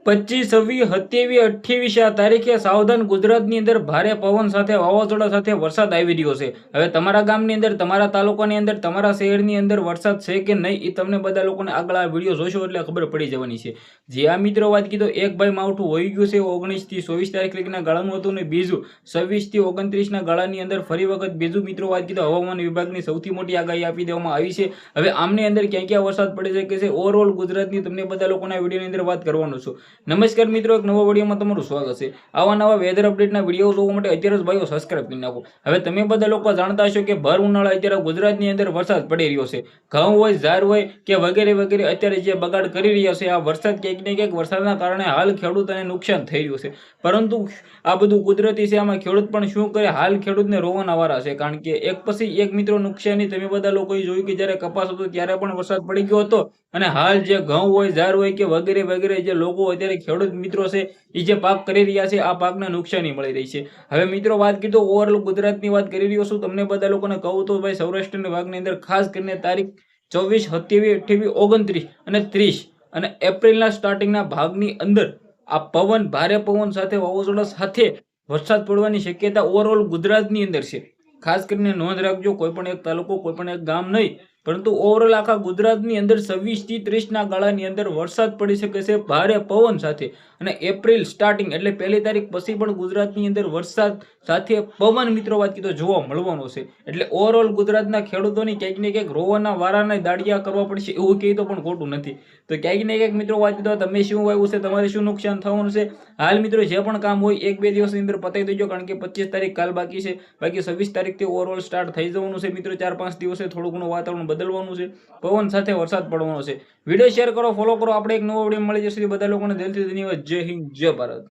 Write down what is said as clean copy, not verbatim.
25, 26, 27, 28 આ તારીખે સાવધાન. ગુજરાતની અંદર ભારે પવન સાથે વાવાઝોડા સાથે વરસાદ આવી રહ્યો છે. હવે તમારા ગામની અંદર, તમારા તાલુકાની અંદર, તમારા શહેરની અંદર વરસાદ છે કે નહીં એ તમને બધા લોકોને આગળ આ વિડીયો જોશો એટલે ખબર પડી જવાની છે. જે આ મિત્રો વાત કીધો, એક ભાઈ માવઠું હોઈ ગયું છે 19 થી 24 તારીખ લગીના ગાળાનું હતું, ને બીજું 26 થી 29 ના ગાળાની અંદર ફરી વખત બીજું મિત્રો વાત કીધો હવામાન વિભાગની સૌથી મોટી આગાહી આપી દેવામાં આવી છે. હવે આમની અંદર ક્યાં ક્યાં વરસાદ પડી શકે છે ઓવરઓલ ગુજરાતની તમને બધા લોકોના વિડીયોની અંદર વાત કરવાનો છું. નમસ્કાર મિત્રો, એક નવો વિડીયોમાં તમારું સ્વાગત છે. આવા નવા વેધર અપડેટના વિડીયો જોવા માટે અત્યારે જ ભાઈઓ સબસ્ક્રાઇબ કરી નાખો. હવે તમે બધા લોકો જાણતા હશો કે ભર ઉનાળા અત્યારે ગુજરાતની અંદર વરસાદ પડી રહ્યો છે. ઘઉં હોય, ઝાર હોય કે વગેરે વગેરે અત્યારે જે બગાડ કરી રહ્યા છે, આ વરસાદ ક્યાંક ને ક્યાંક વરસાદના કારણે હાલ ખેડૂતોને નુકસાન થઈ રહ્યું છે. પરંતુ આ બધું કુદરતી છે, આમાં ખેડૂત પણ શું કરે, હાલ ખેડૂતને રોવાના વારા છે. કારણ કે એક પછી એક મિત્રો નુકસાની તમે બધા લોકોએ જોયું કે જ્યારે કપાસ હતો ત્યારે પણ વરસાદ પડી ગયો હતો, અને હાલ જે ઘઉં હોય, ઝાર હોય કે વગેરે વગેરે જે લોકો અત્યારે ખેડૂત મિત્રો છે એ જે પાક કરી રહ્યા છે, આ પાકને નુકસાની મળી રહી છે. હવે મિત્રો વાત કીધું ઓવરઓલ ગુજરાતની વાત કરી રહ્યો છું, તમને બધા લોકોને કહું તો ભાઈ સૌરાષ્ટ્રના ભાગની અંદર ખાસ કરીને તારીખ 24, 27, 28, 29 અને 30 અને એપ્રિલના સ્ટાર્ટિંગના ભાગની અંદર આ પવન, ભારે પવન સાથે વાવાઝોડા સાથે વરસાદ પડવાની શક્યતા ઓવરઓલ ગુજરાતની અંદર છે. ખાસ કરીને નોંધ રાખજો, કોઈ પણ એક તાલુકો, કોઈ પણ એક ગામ નહીં, પરંતુ ઓવરઓલ આખા ગુજરાતની અંદર 26 થી 30 ના ગાળાની અંદર વરસાદ પડી શકે છે ભારે પવન સાથે. અને એપ્રિલ સ્ટાર્ટિંગ એટલે 1 તારીખ પછી પણ ગુજરાતની અંદર વરસાદ સાથે પવન મિત્રો વાત કીધો જોવા મળવાનો છે. એટલે ઓવરઓલ ગુજરાતના ખેડૂતોની ક્યાંક ને ક્યાંક રોવાના વારાના દાડિયા કરવા પડશે એવું કહે તો પણ ખોટું નથી. તો ક્યાંક ને ક્યાંક મિત્રો વાત કીધો તમે શું વાવ્યું છે, તમારે શું નુકસાન થવાનું છે, હાલ મિત્રો જે પણ કામ હોય 1-2 દિવસની અંદર પતાવી દેજો. કારણ કે 25 તારીખ કાલ બાકી છે, બાકી 26 તારીખથી ઓવરઓલ સ્ટાર્ટ થઈ જવાનું છે મિત્રો. 4-5 દિવસે થોડું ઘણું વાતાવરણ બદલવાનું છે, પવન સાથે વરસાદ પડવાનો છે. વિડીયો શેર કરો, ફોલો કરો. આપણે એક નવો વિડીયો મળી જશે. બધા લોકોને દિલથી ધન્યવાદ. જય હિન્દ, જય ભારત.